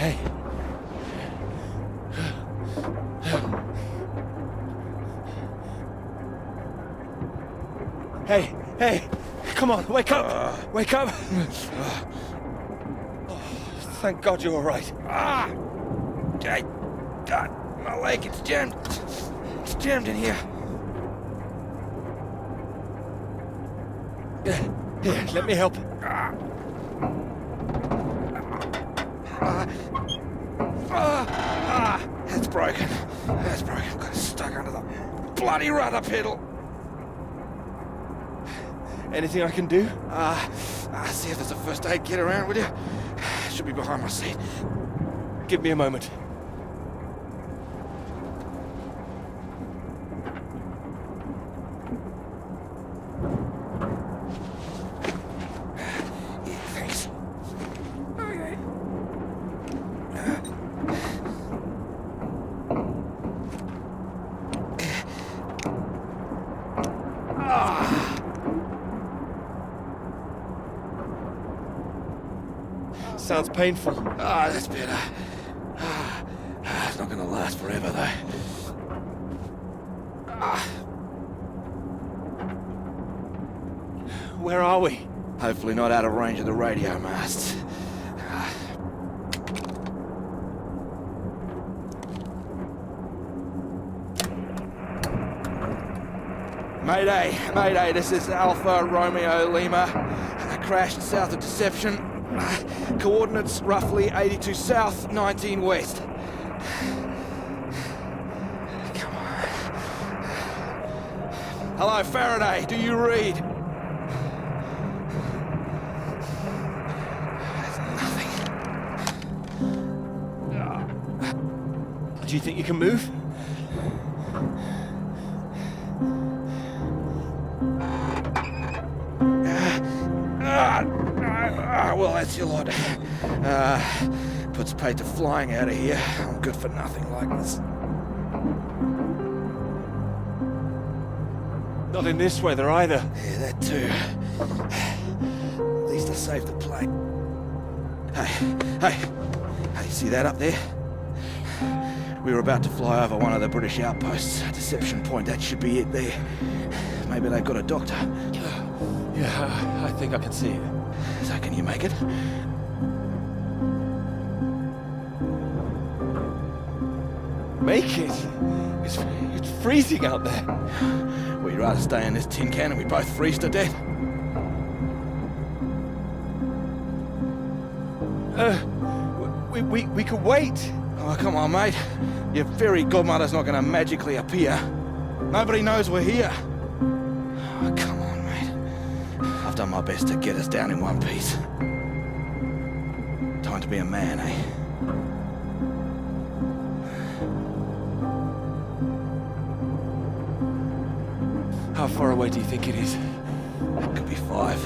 Hey. Hey, hey, come on, wake up! Wake up! Oh, thank God you're all right. God, my leg, it's jammed. It's jammed in here. Here, let me help. That's broken. That's broken. Got stuck under the bloody rudder pedal. Anything I can do? See if there's a first aid kit around, will you? Should be behind my seat. Give me a moment. Yeah, thanks. Okay. Sounds painful. That's better. It's not gonna last forever, though. Where are we? Hopefully not out of range of the radio masts. Mayday, Mayday, this is Alpha Romeo Lima. Crashed south of Deception. Coordinates roughly 82 south, 19 west. Come on. Hello, Faraday, do you read? Do you think you can move? Well, that's your lot. Puts paid to flying out of here. I'm good for nothing like this. Not in this weather either. Yeah, that too. At least I saved the plane. Hey, see that up there? We were about to fly over one of the British outposts. Deception Point, that should be it there. Maybe they've got a doctor. Yeah, I think I can see it. So can you make it? Make it? It's freezing out there. Would you rather stay in this tin can and we both freeze to death? We could wait. Oh, come on, mate. Your fairy godmother's not gonna magically appear. Nobody knows we're here. Oh, come on, mate. I've done my best to get us down in one piece. Time to be a man, eh? How far away do you think it is? Could be 5,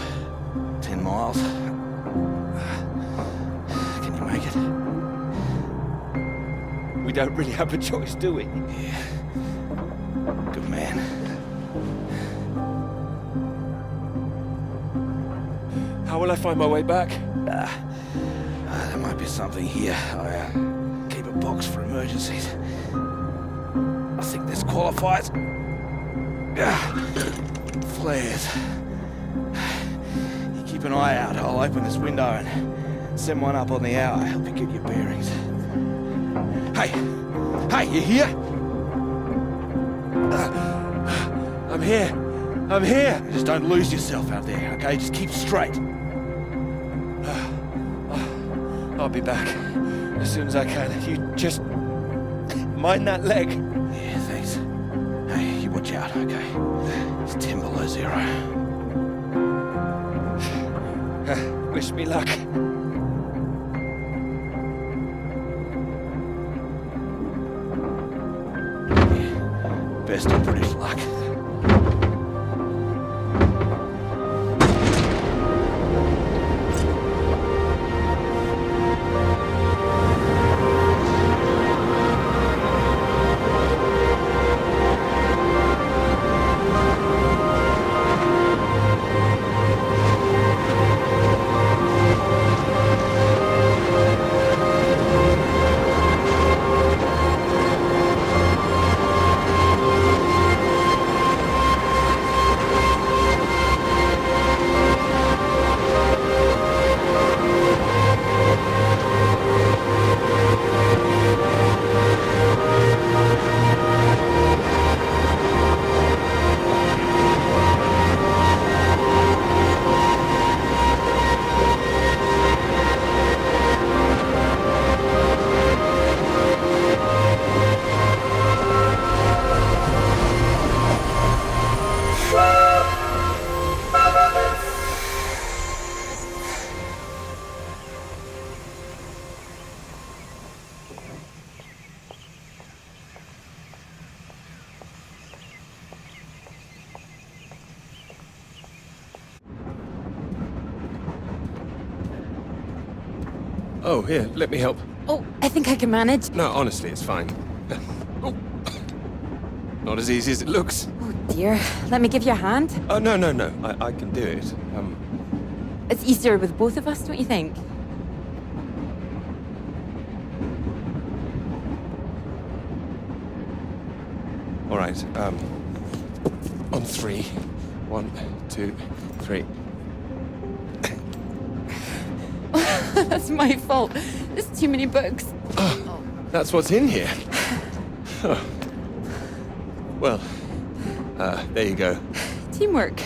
10 miles. Can you make it? We don't really have a choice, do we? Yeah. Good man. How will I find my way back? There might be something here. I keep a box for emergencies. I think this qualifies. Flares. You keep an eye out. I'll open this window and send one up on the hour. Help you get your bearings. Hey, you here? I'm here. I'm here. Just don't lose yourself out there, okay? Just keep straight. I'll be back as soon as I can. You just mind that leg. Yeah, thanks. Hey, you watch out, okay? It's 10 below 0. Wish me luck. Best of British luck. Oh, here, let me help. Oh, I think I can manage. No, honestly, it's fine. Oh. Not as easy as it looks. Oh dear. Let me give you a hand. Oh, no. I can do it. It's easier with both of us, don't you think? All right, on 3. 1, 2, 3. That's my fault. There's too many books. Oh, that's what's in here. Oh. Well, there you go. Teamwork.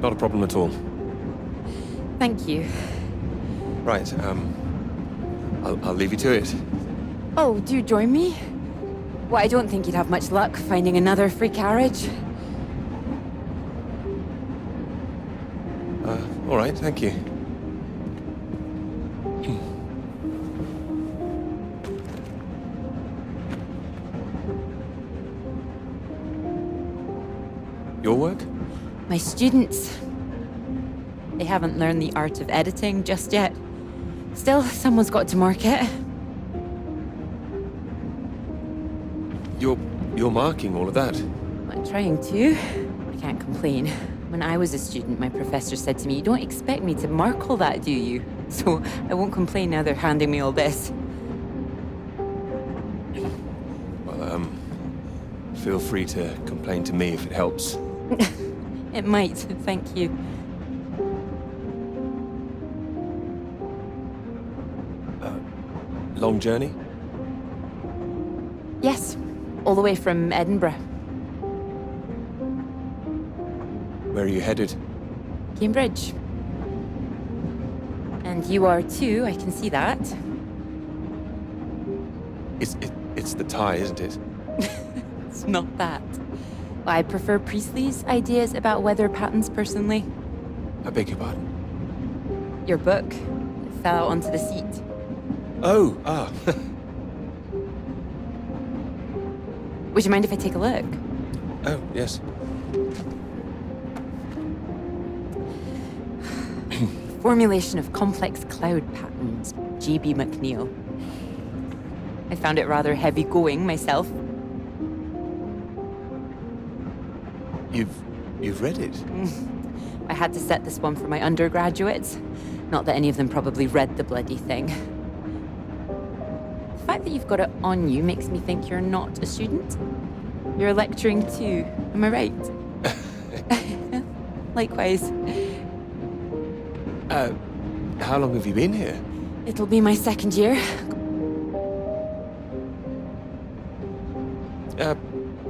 Not a problem at all. Thank you. Right, I'll leave you to it. Oh, do you join me? Well, I don't think you'd have much luck finding another free carriage. All right, thank you. Your work? My students. They haven't learned the art of editing just yet. Still, someone's got to mark it. You're marking all of that? I'm trying to. I can't complain. When I was a student, my professor said to me, "You don't expect me to mark all that, do you?" So I won't complain now they're handing me all this. Well, feel free to complain to me if it helps. It might, thank you. Long journey? Yes, all the way from Edinburgh. Where are you headed? Cambridge. And you are too, I can see that. It's the tie, isn't it? It's not that. I prefer Priestley's ideas about weather patterns personally. I beg your pardon? Your book. It fell out onto the seat. Oh, Would you mind if I take a look? Oh, yes. Formulation of complex cloud patterns, J.B. McNeill. I found it rather heavy-going myself. You've read it? I had to set this one for my undergraduates. Not that any of them probably read the bloody thing. The fact that you've got it on you makes me think you're not a student. You're lecturing too, am I right? Likewise. How long have you been here? It'll be my second year.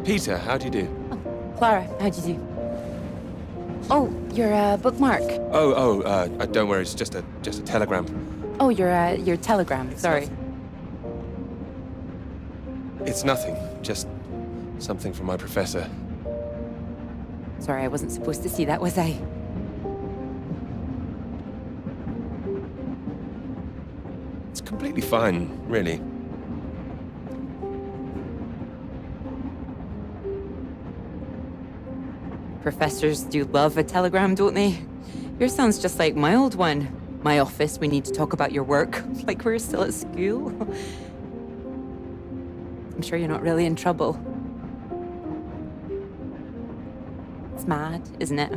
Peter, how do you do? Oh, Clara, how'd you do? Oh, you're a bookmark. Don't worry, it's just a telegram. Oh, your telegram, sorry. It's nothing, just something from my professor. Sorry, I wasn't supposed to see that, was I? It's completely fine, really. Professors do love a telegram, don't they? Yours sounds just like my old one. My office, we need to talk about your work. Like we're still at school. I'm sure you're not really in trouble. It's mad, isn't it?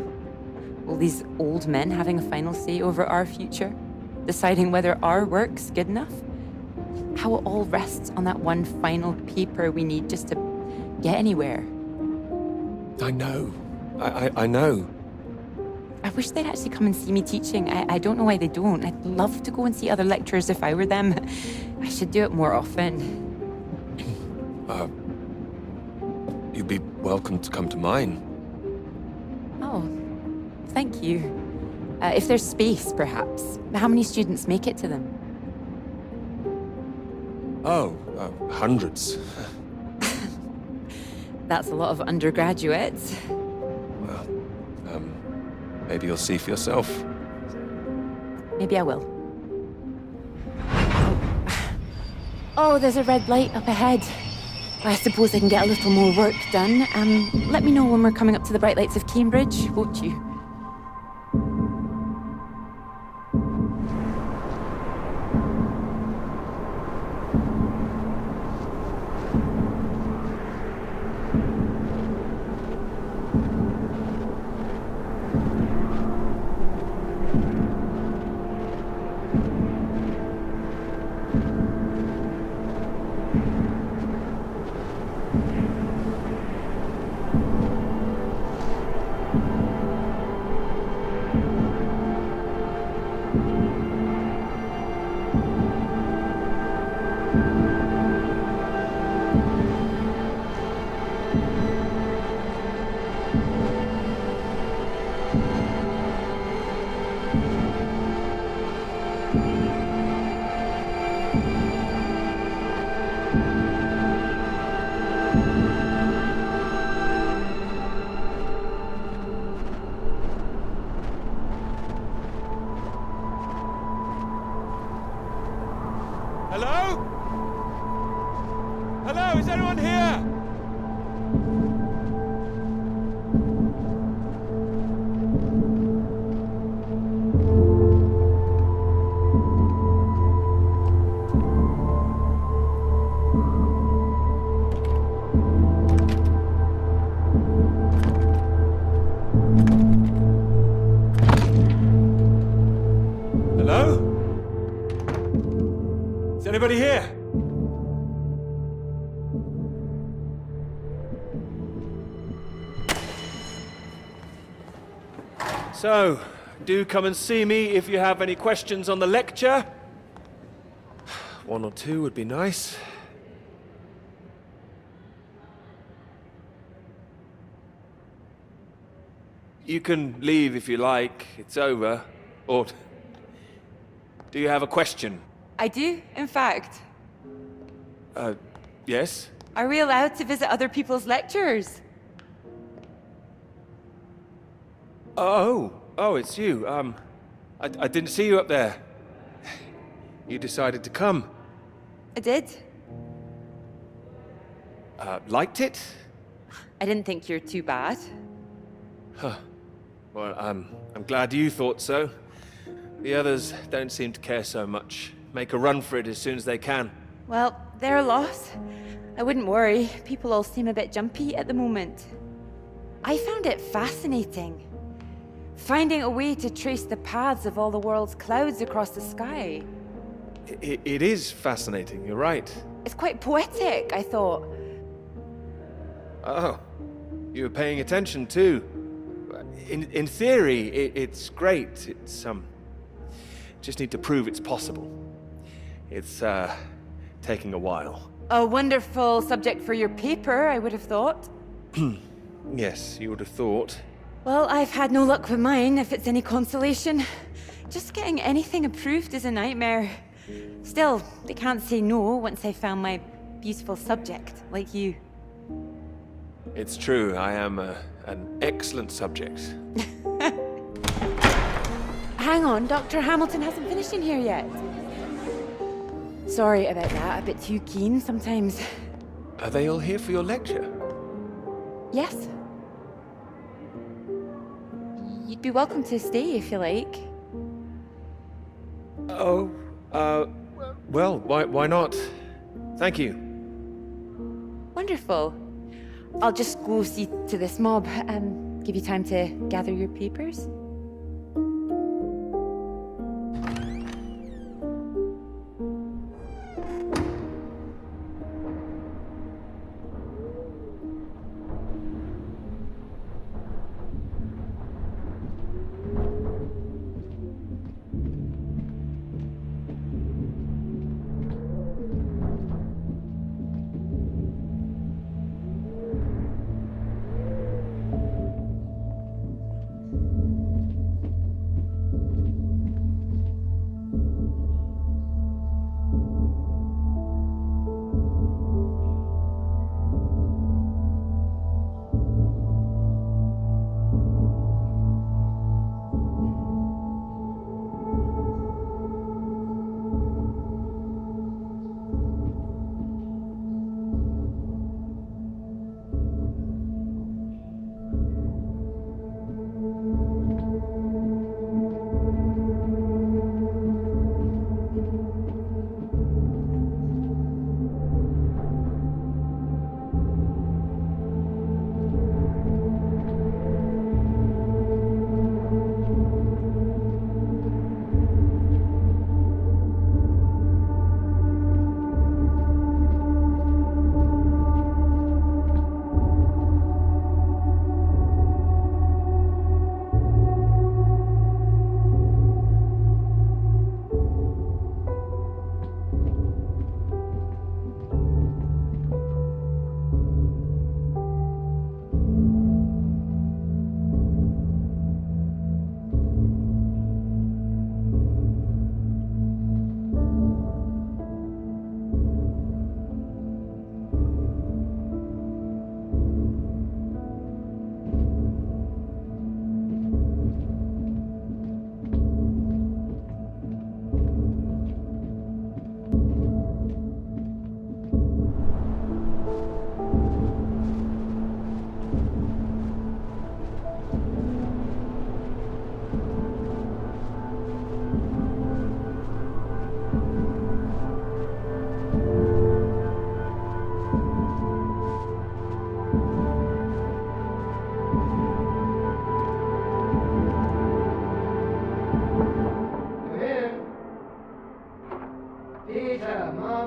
All these old men having a final say over our future, deciding whether our work's good enough. How it all rests on that one final paper we need just to get anywhere. I know. I know. I wish they'd actually come and see me teaching. I don't know why they don't. I'd love to go and see other lecturers if I were them. I should do it more often. You'd be welcome to come to mine. Oh, thank you. If there's space, perhaps. How many students make it to them? Hundreds. That's a lot of undergraduates. Well, maybe you'll see for yourself. Maybe I will. Oh, there's a red light up ahead. I suppose I can get a little more work done. Let me know when we're coming up to the bright lights of Cambridge, won't you? Hello, is anyone here? Hello? Is anybody here? So, do come and see me if you have any questions on the lecture. One or two would be nice. You can leave if you like. It's over. Or do you have a question? I do, in fact. Yes? Are we allowed to visit other people's lectures? Oh, it's you. I didn't see you up there. You decided to come. I did. Liked it? I didn't think you're too bad. Well, I'm glad you thought so. The others don't seem to care so much. Make a run for it as soon as they can. Well, they're a loss. I wouldn't worry. People all seem a bit jumpy at the moment. I found it fascinating. Finding a way to trace the paths of all the world's clouds across the sky. It is fascinating, you're right. It's quite poetic, I thought. Oh, you were paying attention too. In theory, it's great. It's, just need to prove it's possible. It's, taking a while. A wonderful subject for your paper, I would have thought. Yes, you would have thought. Well, I've had no luck with mine, if it's any consolation. Just getting anything approved is a nightmare. Still, they can't say no once they've found my beautiful subject, like you. It's true, I am an excellent subject. Hang on, Dr. Hamilton hasn't finished in here yet. Sorry about that, a bit too keen sometimes. Are they all here for your lecture? Yes. You'd be welcome to stay if you like. Oh, well, why not? Thank you. Wonderful. I'll just go see to this mob, give you time to gather your papers.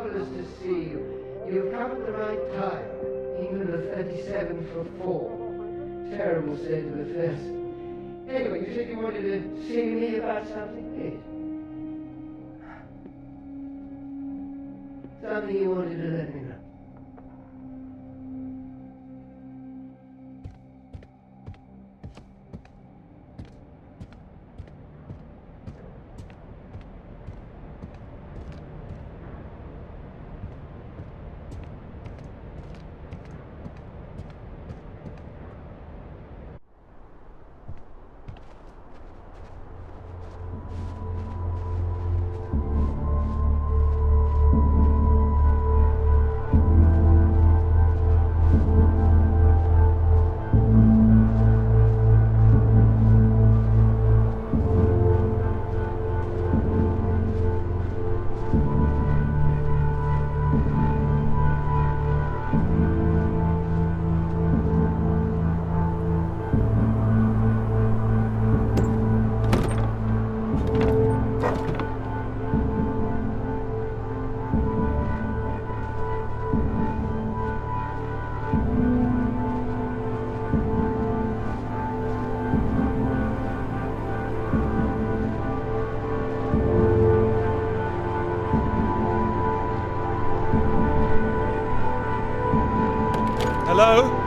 marvelous to see you. You've come at the right time. England are 37 for 4. Terrible state of affairs. Anyway, you said you wanted to see me about something, please. Something you wanted to let me know. Hello?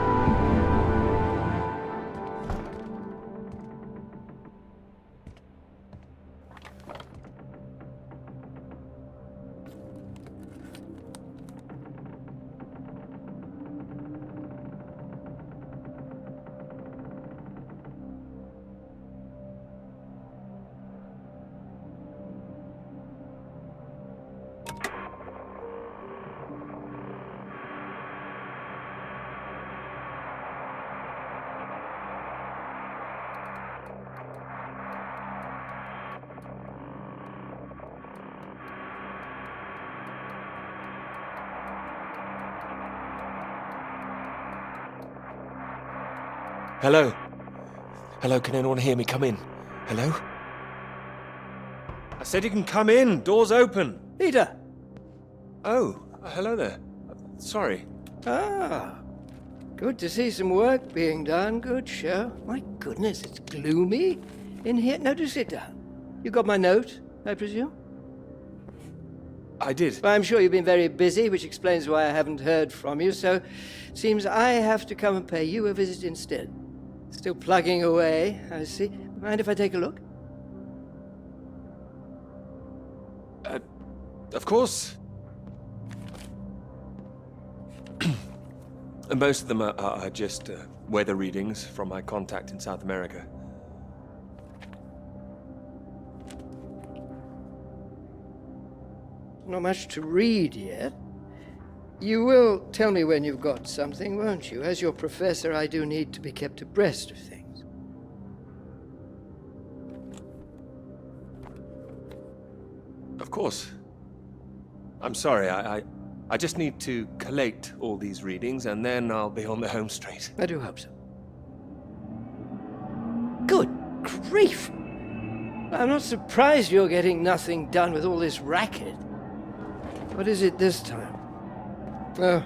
Hello? Hello, can anyone hear me? Come in. Hello? I said you can come in. Door's open. Peter! Oh, hello there. Sorry. Ah, good to see some work being done. Good show. My goodness, it's gloomy in here. No, do sit down. You got my note, I presume? I did. Well, I'm sure you've been very busy, which explains why I haven't heard from you, so it seems I have to come and pay you a visit instead. Still plugging away, I see. Mind if I take a look? Of course. Most of them are just weather readings from my contact in South America. Not much to read yet. You will tell me when you've got something, won't you? As your professor, I do need to be kept abreast of things. Of course. I'm sorry, I just need to collate all these readings and then I'll be on the home straight. I do hope so. Good grief! I'm not surprised you're getting nothing done with all this racket. What is it this time? Oh,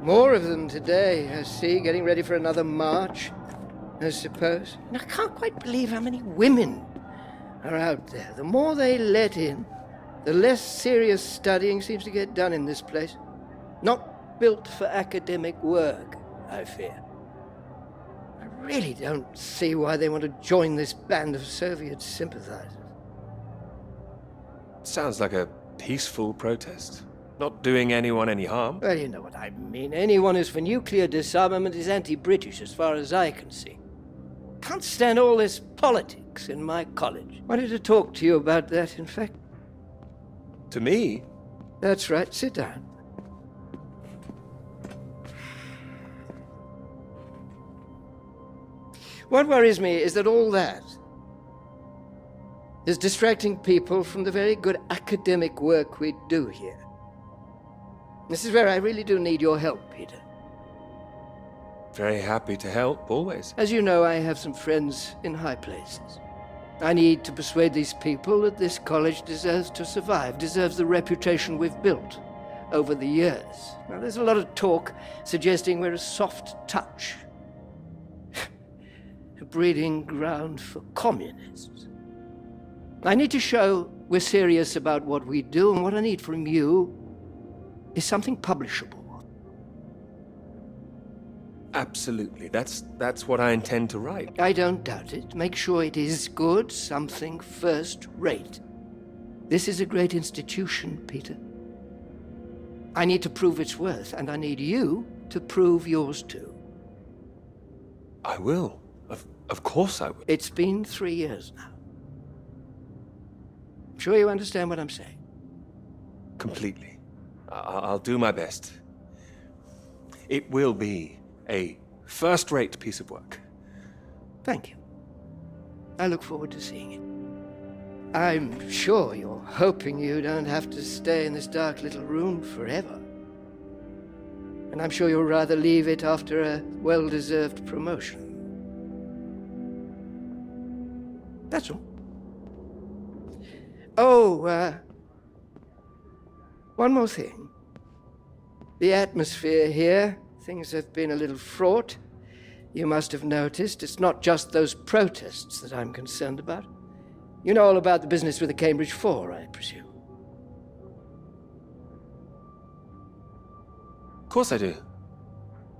more of them today, I see, getting ready for another march, I suppose. And I can't quite believe how many women are out there. The more they let in, the less serious studying seems to get done in this place. Not built for academic work, I fear. I really don't see why they want to join this band of Soviet sympathizers. Sounds like a peaceful protest. Not doing anyone any harm. Well, you know what I mean. Anyone who's for nuclear disarmament is anti-British, as far as I can see. Can't stand all this politics in my college. Wanted to talk to you about that, in fact. To me? That's right. Sit down. What worries me is that all that is distracting people from the very good academic work we do here. This is where I really do need your help, Peter. Very happy to help, always. As you know, I have some friends in high places. I need to persuade these people that this college deserves to survive, deserves the reputation we've built over the years. Now, there's a lot of talk suggesting we're a soft touch, a breeding ground for communists. I need to show we're serious about what we do, and what I need from you is something publishable. Absolutely. That's what I intend to write. I don't doubt it. Make sure it is good, something first rate. This is a great institution, Peter. I need to prove its worth, and I need you to prove yours too. I will. Of course I will. It's been 3 years now. Sure you understand what I'm saying? Completely. I'll do my best. It will be a first-rate piece of work. Thank you. I look forward to seeing it. I'm sure you're hoping you don't have to stay in this dark little room forever. And I'm sure you'll rather leave it after a well-deserved promotion. That's all. Oh, one more thing. The atmosphere here, things have been a little fraught. You must have noticed. It's not just those protests that I'm concerned about. You know all about the business with the Cambridge Four, I presume. Of course I do.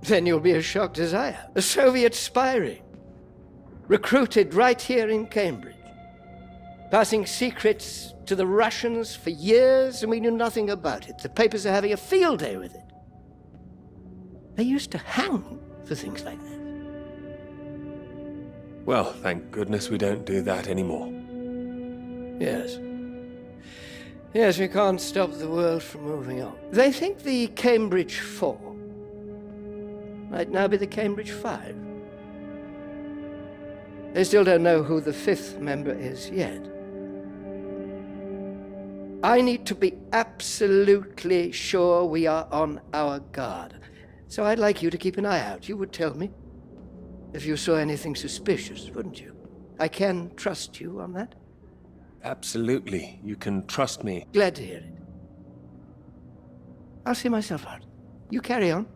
Then you'll be as shocked as I am. A Soviet spy ring. Recruited right here in Cambridge. Passing secrets to the Russians for years, and we knew nothing about it. The papers are having a field day with it. They used to hang for things like that. Well, thank goodness we don't do that anymore. Yes. Yes, we can't stop the world from moving on. They think the Cambridge Four might now be the Cambridge Five. They still don't know who the fifth member is yet. I need to be absolutely sure we are on our guard. So I'd like you to keep an eye out. You would tell me if you saw anything suspicious, wouldn't you? I can trust you on that? Absolutely. You can trust me. Glad to hear it. I'll see myself out. You carry on.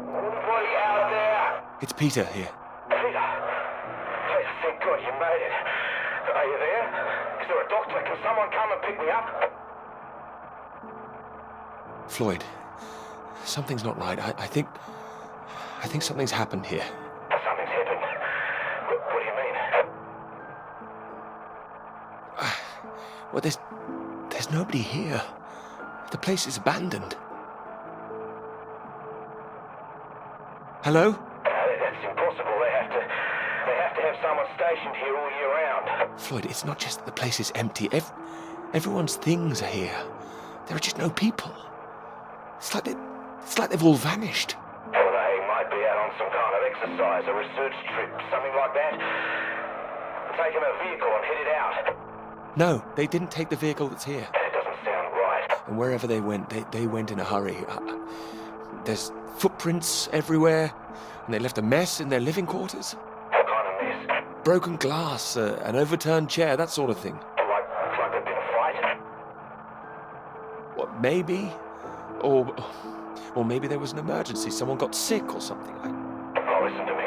Anybody out there? It's Peter here. Peter. Please, thank God you made it. Are you there? Is there a doctor? Can someone come and pick me up? Floyd, something's not right. I think something's happened here. Something's happened. What do you mean? Well, there's nobody here. The place is abandoned. Hello? That's impossible. They have to have someone stationed here all year round. Floyd, it's not just that the place is empty. Everyone's things are here. There are just no people. It's like they've all vanished. Well, they might be out on some kind of exercise, a research trip, something like that. Taking a vehicle and headed out. No, they didn't take the vehicle that's here. That doesn't sound right. And wherever they went, they went in a hurry. There's footprints everywhere, and they left a mess in their living quarters. What kind of mess? Broken glass, an overturned chair, that sort of thing. Like there'd been a fight? What, maybe? Or maybe there was an emergency. Someone got sick or something. Oh, listen to me.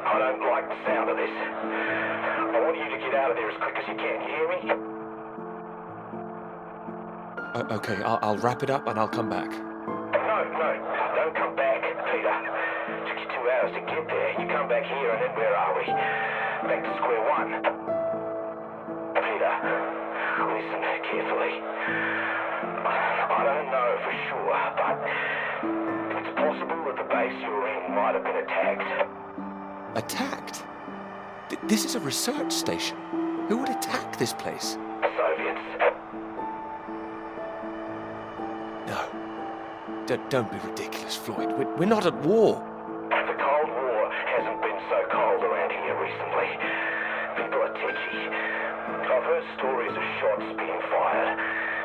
I don't like the sound of this. I want you to get out of there as quick as you can. You hear me? Okay, I'll wrap it up and I'll come back. No, don't come back, Peter. Took you 2 hours to get there. You come back here and then where are we? Back to square one. Peter, listen carefully. I don't know for sure, but it's possible that the base you're in might have been attacked. Attacked? This is a research station. Who would attack this place? Soviets. No. Don't be ridiculous, Floyd. We're not at war. The Cold War hasn't been so cold around here recently. People are tetchy. I've heard stories of shots being fired.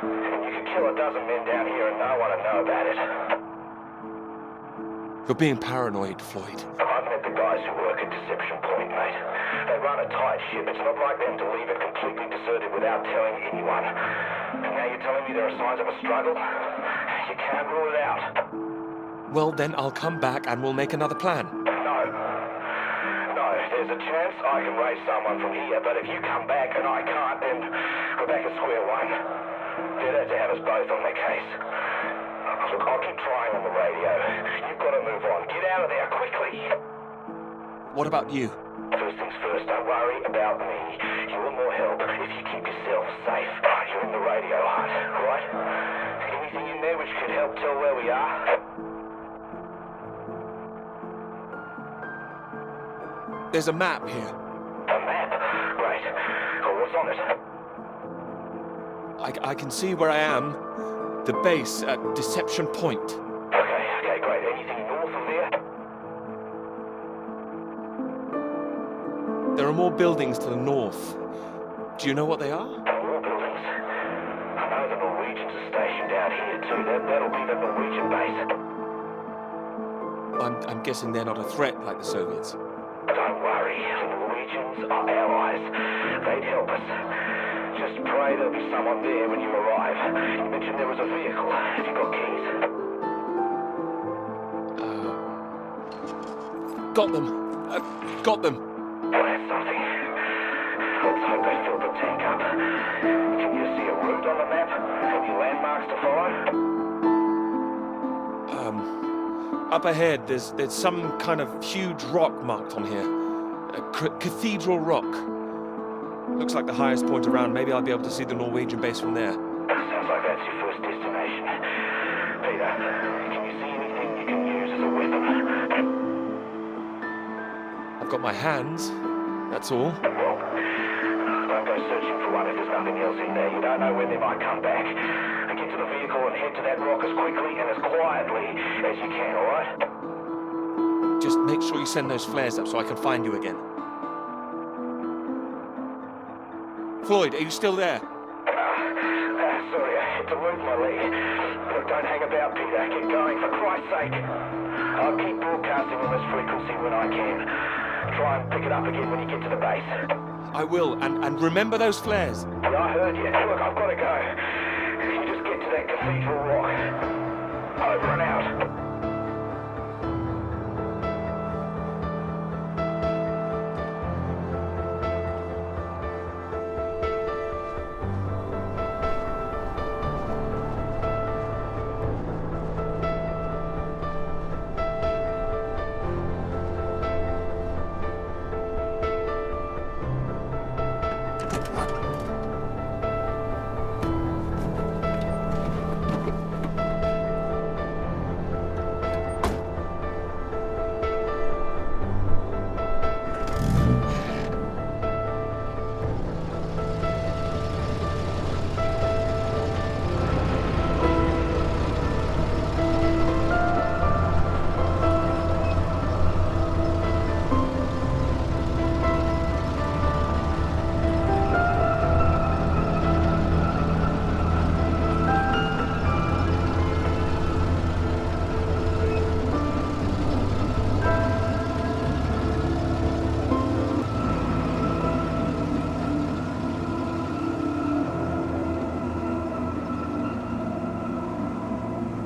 And you could kill a dozen men down here know about it. You're being paranoid, Floyd. I've met the guys who work at Deception Point, mate. They run a tight ship. It's not like them to leave it completely deserted without telling anyone. And now you're telling me there are signs of a struggle? You can't rule it out. Well, then I'll come back and we'll make another plan. No. No, there's a chance I can raise someone from here, but if you come back and I can't, then we're back at square one. They'd have to have us both on their case. Look, I'll keep trying on the radio. You've got to move on. Get out of there, quickly! What about you? First things first, don't worry about me. You're more help if you keep yourself safe. You're in the radio hut, right? Anything in there which could help tell where we are? There's a map here. A map? Great. Well, what's on it? I can see where I am. The base at Deception Point. Okay, great. Anything north of there? There are more buildings to the north. Do you know what they are? More buildings. I know the Norwegians are stationed out here too. That'll be the Norwegian base. I'm guessing they're not a threat like the Soviets. Don't worry. The Norwegians are allies. They'd help us. Just pray there'll be someone there when you arrive. You mentioned there was a vehicle. Have you got keys? Got them. Got them. Well, that's something. Let's hope they filled the tank up. Can you see a route on the map? Any landmarks to follow? Up ahead, there's some kind of huge rock marked on here. A cathedral rock. Looks like the highest point around. Maybe I'll be able to see the Norwegian base from there. Sounds like that's your first destination. Peter, can you see anything you can use as a weapon? I've got my hands. That's all. Well, don't go searching for one if there's nothing else in there. You don't know when they might come back. Get to the vehicle and head to that rock as quickly and as quietly as you can, alright? Just make sure you send those flares up so I can find you again. Floyd, are you still there? Sorry, I had to move my leg. Look, don't hang about, Peter. Get going, for Christ's sake. I'll keep broadcasting on this frequency when I can. Try and pick it up again when you get to the base. I will, and remember those flares. Yeah, I heard you. Look, I've got to go. You just get to that cathedral rock. Over and out.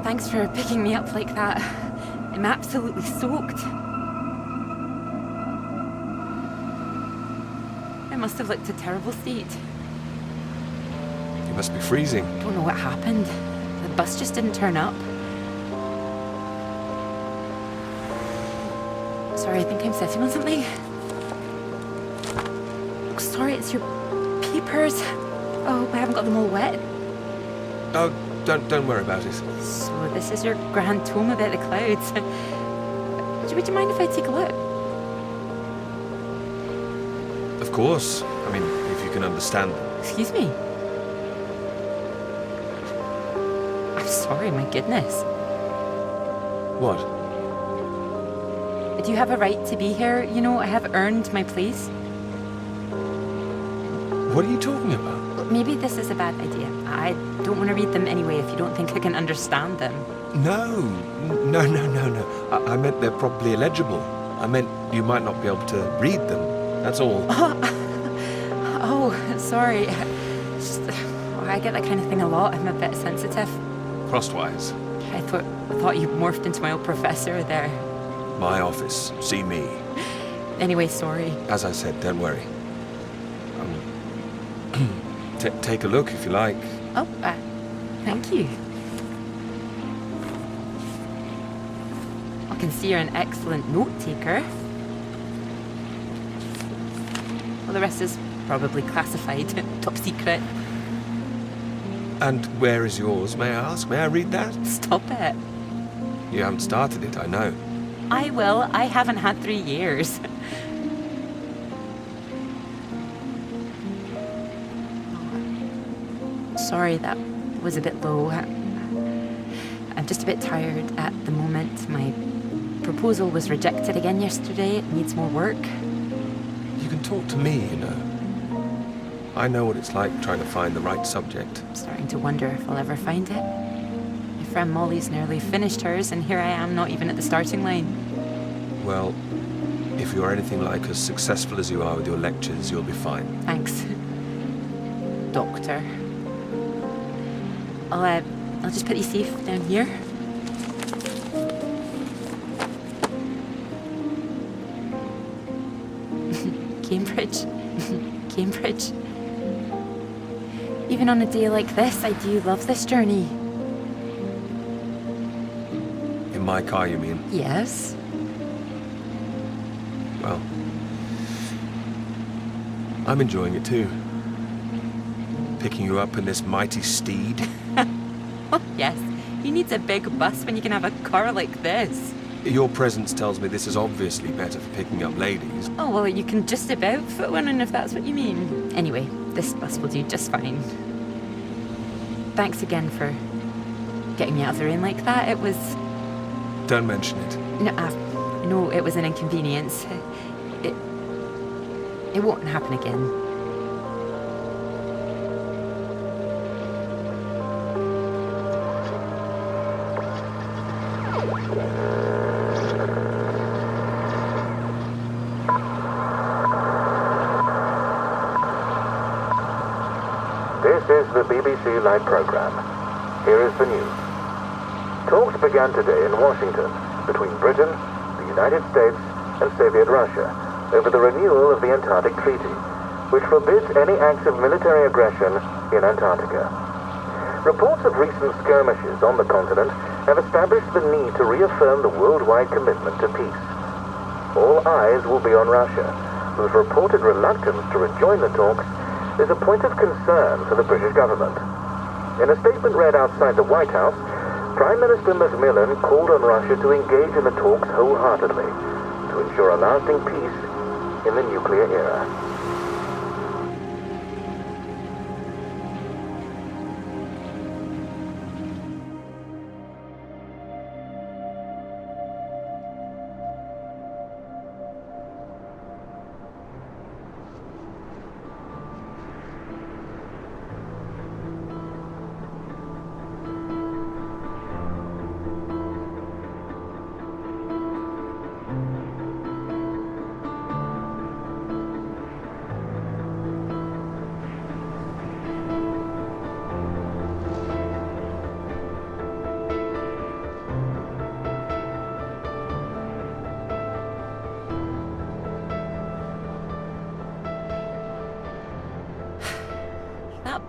Thanks for picking me up like that. I'm absolutely soaked. I must have looked a terrible state. You must be freezing. Don't know what happened. The bus just didn't turn up. Sorry, I think I'm sitting on something. Oh, sorry, it's your papers. Oh, I haven't got them all wet. Oh, don't worry about it. So this is your grand tome about the clouds. Would you mind if I take a look? Of course. I mean, if you can understand them. Excuse me? I'm sorry, my goodness. What? Do you have a right to be here? You know, I have earned my place. What are you talking about? Maybe this is a bad idea. I don't want to read them anyway if you don't think I can understand them. No. I meant they're probably illegible. I meant you might not be able to read them. That's all. Oh, sorry. Just, I get that kind of thing a lot. I'm a bit sensitive. Crosswise. I thought you morphed into my old professor there. My office. See me. Anyway, sorry. As I said, don't worry. Take a look if you like. Oh, thank you. I can see you're an excellent note-taker. Well, the rest is probably classified, top secret. And where is yours, may I ask? May I read that? Stop it. You haven't started it, I know. I will. I haven't had 3 years. Sorry, that was a bit low. I'm just a bit tired at the moment. My proposal was rejected again yesterday. It needs more work. You can talk to me, you know. I know what it's like trying to find the right subject. I'm starting to wonder if I'll ever find it. My friend Molly's nearly finished hers, and here I am, not even at the starting line. Well, if you're anything like as successful as you are with your lectures, you'll be fine. Thanks, Doctor. I'll just put you safe down here. Cambridge. Cambridge. Even on a day like this, I do love this journey. In my car, you mean? Yes. Well, I'm enjoying it too. Picking you up in this mighty steed. Oh, yes. Who needs a big bus when you can have a car like this? Your presence tells me this is obviously better for picking up ladies. Oh, well, you can just about fit one in if that's what you mean. Anyway, this bus will do just fine. Thanks again for getting me out of the rain like that. It was... Don't mention it. No, it was an inconvenience. It won't happen again. This is the BBC Live program. Here is the news. Talks began today in Washington between Britain, the United States, and Soviet Russia over the renewal of the Antarctic Treaty, which forbids any acts of military aggression in Antarctica. Reports of recent skirmishes on the continent have established the need to reaffirm the worldwide commitment to peace. All eyes will be on Russia, whose reported reluctance to rejoin the talks is a point of concern for the British government. In a statement read outside the White House, Prime Minister Macmillan called on Russia to engage in the talks wholeheartedly to ensure a lasting peace in the nuclear era.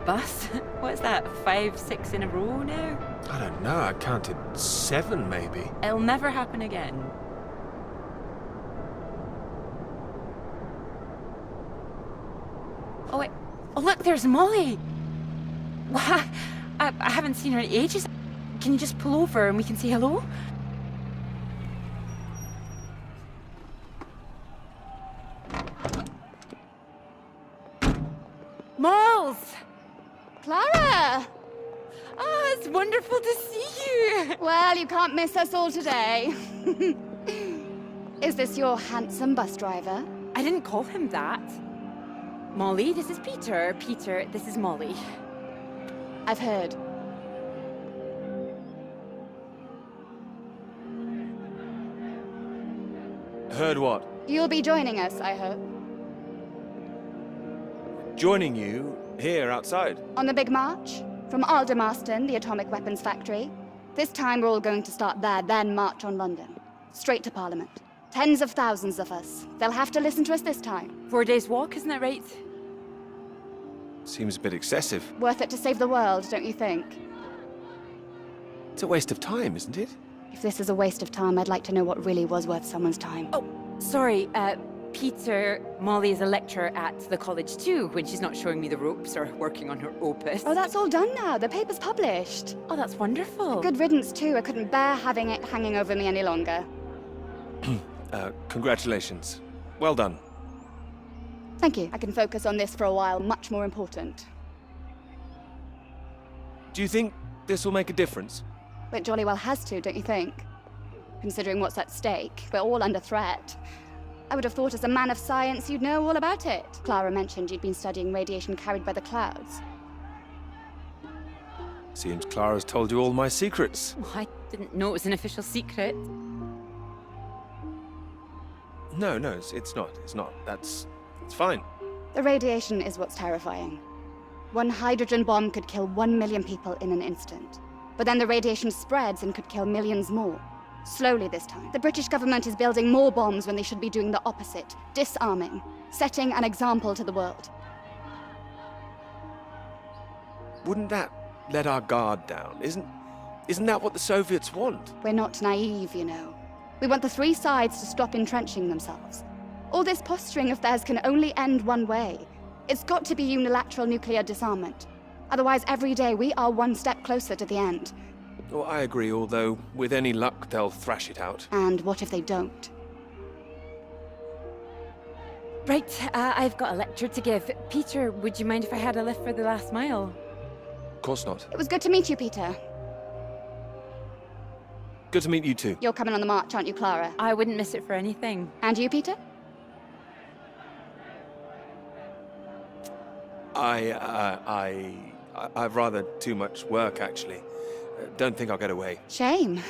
Bus? What's that, 5, 6 in a row now? I don't know, I counted 7 maybe. It'll never happen again. Oh wait, oh look, there's Molly! Wow, I haven't seen her in ages. Can you just pull over and we can say hello? Moles! Clara! Oh, it's wonderful to see you! Well, you can't miss us all today. Is this your handsome bus driver? I didn't call him that. Molly, this is Peter. Peter, this is Molly. I've heard. Heard what? You'll be joining us, I hope. Joining you here outside. On the big march? From Aldermaston, the atomic weapons factory. This time we're all going to start there, then march on London. Straight to Parliament. Tens of thousands of us. They'll have to listen to us this time. 4 days walk, isn't that right? Seems a bit excessive. Worth it to save the world, don't you think? It's a waste of time, isn't it? If this is a waste of time, I'd like to know what really was worth someone's time. Oh, sorry, Peter, Molly is a lecturer at the college too, when she's not showing me the ropes or working on her opus. Oh, that's all done now. The paper's published. Oh, that's wonderful. Good riddance, too. I couldn't bear having it hanging over me any longer. Congratulations. Well done. Thank you. I can focus on this for a while. Much more important. Do you think this will make a difference? It jolly well has to, don't you think? Considering what's at stake, we're all under threat. I would have thought as a man of science you'd know all about it. Clara mentioned you'd been studying radiation carried by the clouds. Seems Clara's told you all my secrets. Oh, I didn't know it was an official secret. No, it's not. It's not. It's fine. The radiation is what's terrifying. One hydrogen bomb could kill 1 million people in an instant. But then the radiation spreads and could kill millions more. Slowly this time. The British government is building more bombs when they should be doing the opposite. Disarming. Setting an example to the world. Wouldn't that let our guard down? Isn't that what the Soviets want? We're not naive, you know. We want the three sides to stop entrenching themselves. All this posturing of theirs can only end one way. It's got to be unilateral nuclear disarmament. Otherwise, every day we are one step closer to the end. Well, I agree, although with any luck they'll thrash it out. And what if they don't? Right, I've got a lecture to give. Peter, would you mind if I had a lift for the last mile? Of course not. It was good to meet you, Peter. Good to meet you too. You're coming on the march, aren't you, Clara? I wouldn't miss it for anything. And you, Peter? I've rather too much work, actually. Don't think I'll get away. Shame.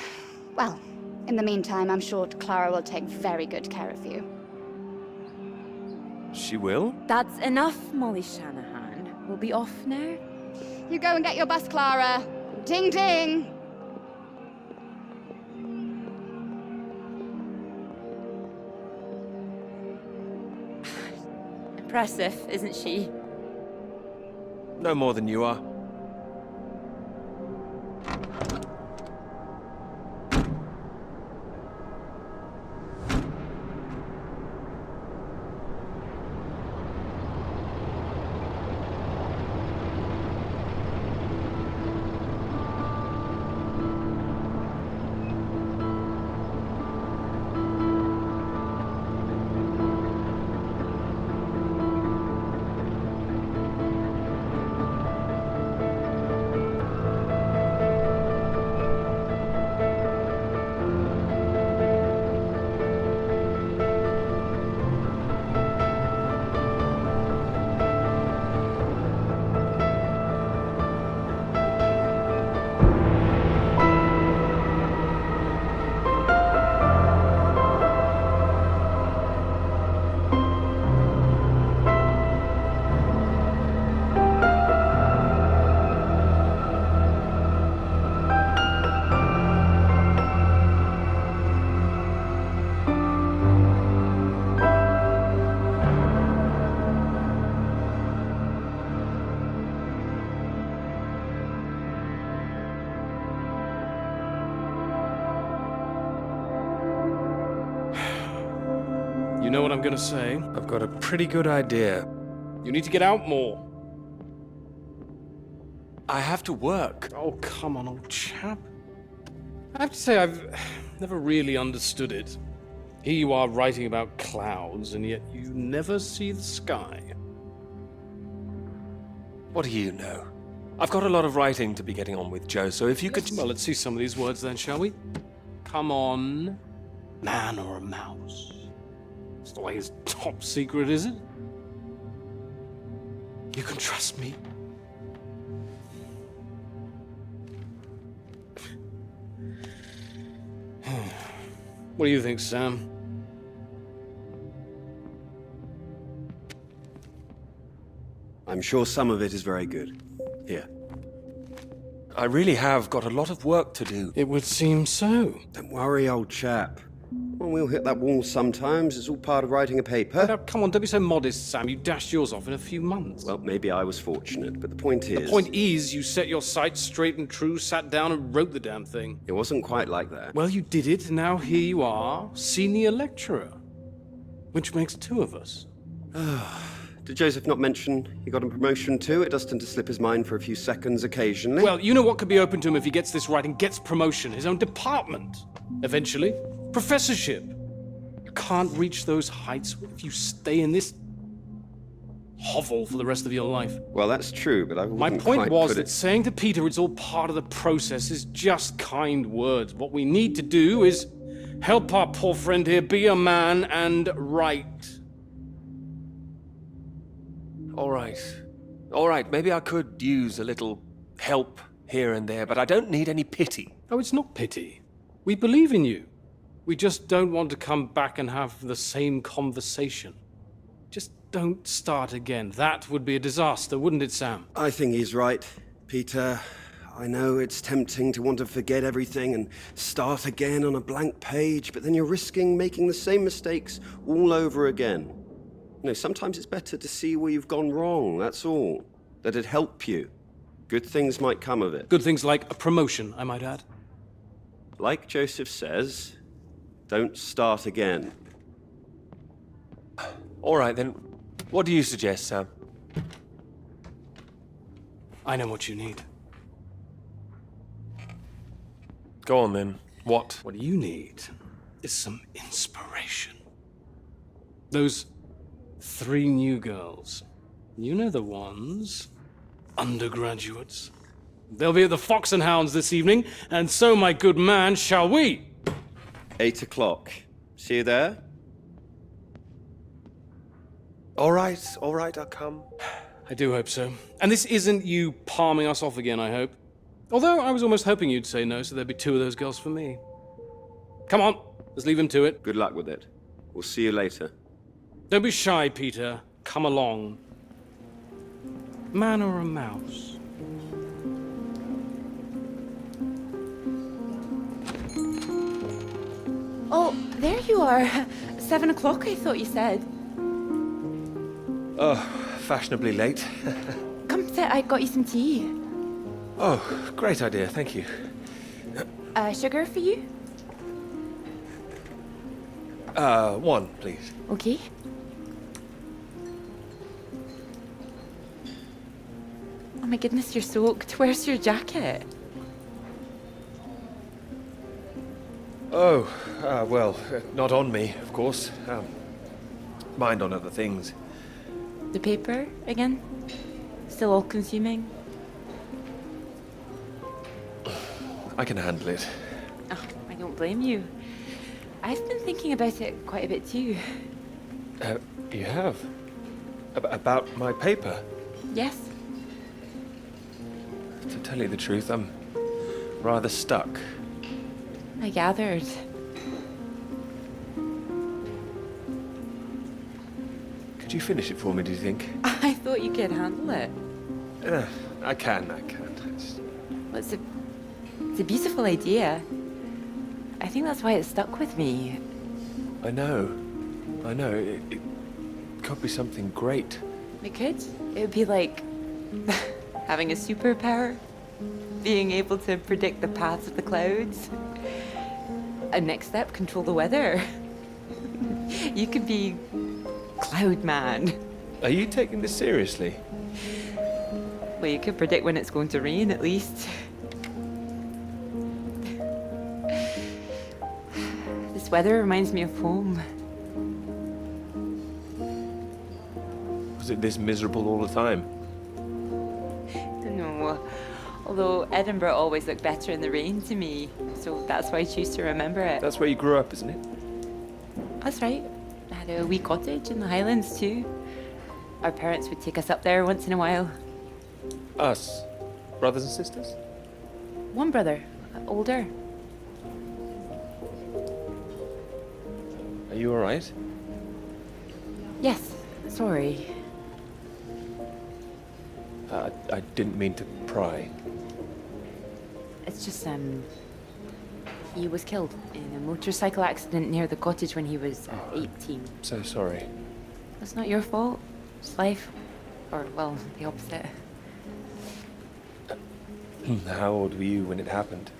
Well, in the meantime, I'm sure Clara will take very good care of you. She will? That's enough, Molly Shanahan. We'll be off now. You go and get your bus, Clara. Ding, ding! Impressive, isn't she? No more than you are. You know what I'm gonna say? I've got a pretty good idea. You need to get out more. I have to work. Oh, come on, old chap. I have to say, I've never really understood it. Here you are writing about clouds, and yet you never see the sky. What do you know? I've got a lot of writing to be getting on with, Joe, so if you could... Well, let's see some of these words then, shall we? Come on. Man or a mouse? It's the latest top secret, is it? You can trust me. What do you think, Sam? I'm sure some of it is very good. Here. I really have got a lot of work to do. It would seem so. Don't worry, old chap. Well, we'll hit that wall sometimes. It's all part of writing a paper. Now, come on, don't be so modest, Sam. You dashed yours off in a few months. Well, maybe I was fortunate, but the point is... The point is, you set your sights straight and true, sat down and wrote the damn thing. It wasn't quite like that. Well, you did it, and now here you are, senior lecturer. Which makes two of us. Did Joseph not mention he got a promotion too? It does tend to slip his mind for a few seconds occasionally. Well, you know what could be open to him if he gets this right and gets promotion? His own department. Eventually. Professorship. You can't reach those heights if you stay in this hovel for the rest of your life. Well, that's true, but I wouldn't My point quite was put that it... saying to Peter it's all part of the process is just kind words. What we need to do is help our poor friend here be a man and write. All right, maybe I could use a little help here and there, but I don't need any pity. Oh, it's not pity. We believe in you. We just don't want to come back and have the same conversation. Just don't start again. That would be a disaster, wouldn't it, Sam? I think he's right, Peter. I know it's tempting to want to forget everything and start again on a blank page, but then you're risking making the same mistakes all over again. You know, sometimes it's better to see where you've gone wrong, that's all. That'd help you. Good things might come of it. Good things like a promotion, I might add. Like Joseph says, don't start again. All right, then, what do you suggest, Sam? I know what you need. Go on, then. What? What you need is some inspiration. Those 3 new girls. You know the ones. Undergraduates. They'll be at the Fox and Hounds this evening, and so, my good man, shall we? 8 o'clock. See you there? All right, I'll come. I do hope so. And this isn't you palming us off again, I hope. Although I was almost hoping you'd say no, so there'd be 2 of those girls for me. Come on, let's leave him to it. Good luck with it. We'll see you later. Don't be shy, Peter. Come along. Man or a mouse? Oh, there you are. 7 o'clock, I thought you said. Oh, fashionably late. Come sit, I got you some tea. Oh, great idea, thank you. Sugar for you? 1, please. Okay. Oh my goodness, you're soaked. Where's your jacket? Oh, well, not on me, of course. Mind on other things. The paper again? Still all consuming? I can handle it. Oh, I don't blame you. I've been thinking about it quite a bit too. You have? About my paper? Yes? To tell you the truth, I'm rather stuck. I gathered. Could you finish it for me, do you think? I thought you could handle it. I can. Well, it's a beautiful idea. I think that's why it stuck with me. I know. It could be something great. It could. It would be like having a superpower. Being able to predict the paths of the clouds. And next step, control the weather. You could be Cloud Man. Are you taking this seriously? Well, you could predict when it's going to rain, at least. This weather reminds me of home. Was it this miserable all the time? No. Although Edinburgh always looked better in the rain to me, so that's why I choose to remember it. That's where you grew up, isn't it? That's right. I had a wee cottage in the Highlands too. Our parents would take us up there once in a while. Us? Brothers and sisters? One brother, older. Are you alright? Yes, sorry. I didn't mean to pry. It's just, he was killed in a motorcycle accident near the cottage when he was 18. So sorry. That's not your fault. It's life. Or, well, the opposite. How old were you when it happened?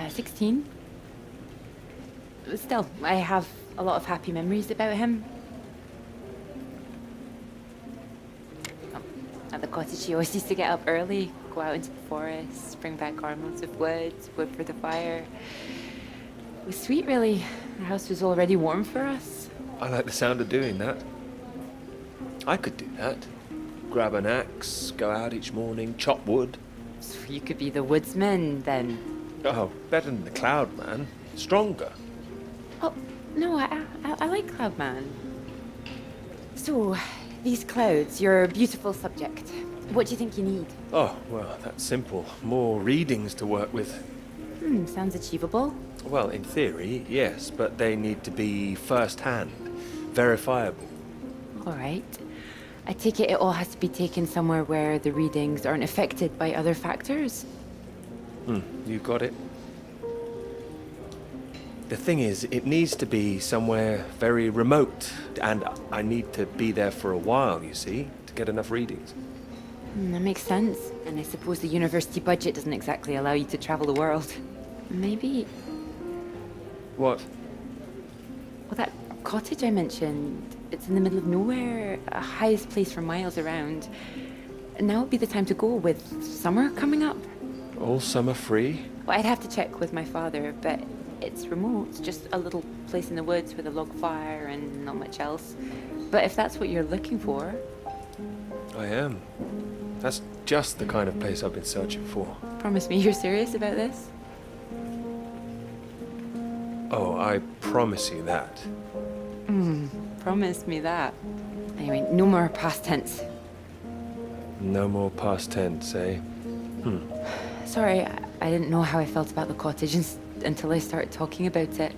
16. But still, I have a lot of happy memories about him. At the cottage, he always used to get up early, go out into the forest, bring back armloads of wood for the fire. It was sweet, really. The house was already warm for us. I like the sound of doing that. I could do that. Grab an axe, go out each morning, chop wood. So you could be the woodsman, then. Oh, better than the Cloud Man. Stronger. Oh, no, I like Cloudman. So, these clouds, your beautiful subject. What do you think you need? Oh, well, that's simple. More readings to work with. Sounds achievable. Well, in theory, yes, but they need to be first-hand, verifiable. All right. I take it all has to be taken somewhere where the readings aren't affected by other factors? You got it. The thing is, it needs to be somewhere very remote, and I need to be there for a while, you see, to get enough readings. That makes sense. And I suppose the university budget doesn't exactly allow you to travel the world. Maybe... What? Well, that cottage I mentioned, it's in the middle of nowhere, a highest place for miles around. Now would be the time to go with summer coming up. All summer free? Well, I'd have to check with my father, but it's remote. It's just a little place in the woods with a log fire and not much else. But if that's what you're looking for... I am. That's just the kind of place I've been searching for. Promise me you're serious about this? Oh, I promise you that. Promise me that. Anyway, no more past tense. No more past tense, eh? Sorry, I didn't know how I felt about the cottage until I started talking about it.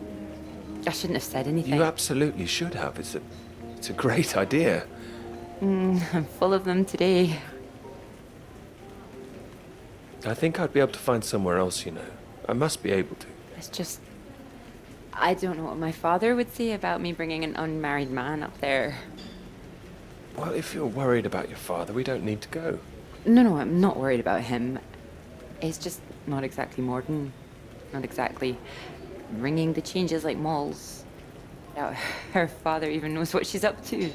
I shouldn't have said anything. You absolutely should have. It's a great idea. I'm full of them today. I think I'd be able to find somewhere else, you know. I must be able to. It's just... I don't know what my father would say about me bringing an unmarried man up there. Well, if you're worried about your father, we don't need to go. No, I'm not worried about him. It's just not exactly modern. Not exactly ringing the changes like Moll's. Doubt her father even knows what she's up to.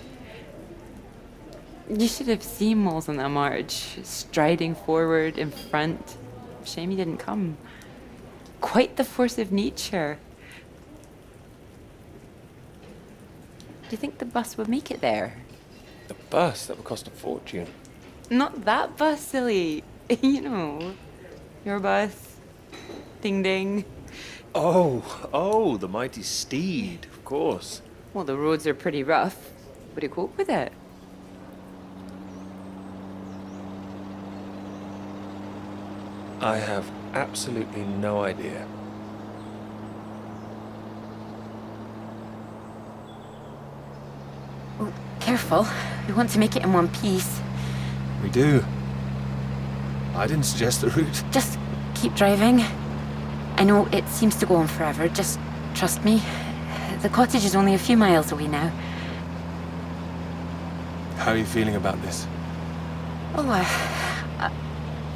You should have seen Moll's on that march, striding forward in front. Shame he didn't come. Quite the force of nature. Do you think the bus would make it there? The bus? That would cost a fortune. Not that bus, silly. You know, your bus. Ding ding. Oh, the mighty steed, of course. Well, the roads are pretty rough. Would it cope with it? I have absolutely no idea. Oh, careful. We want to make it in one piece. We do. I didn't suggest the route. Just keep driving. I know it seems to go on forever. Just trust me. The cottage is only a few miles away now. How are you feeling about this? Oh,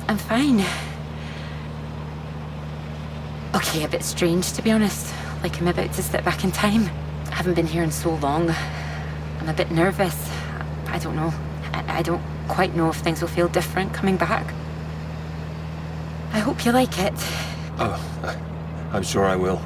I'm fine. Okay, a bit strange, to be honest. Like I'm about to step back in time. I haven't been here in so long. I'm a bit nervous. I don't know. I don't quite know if things will feel different coming back. I hope you like it. Oh, I'm sure I will.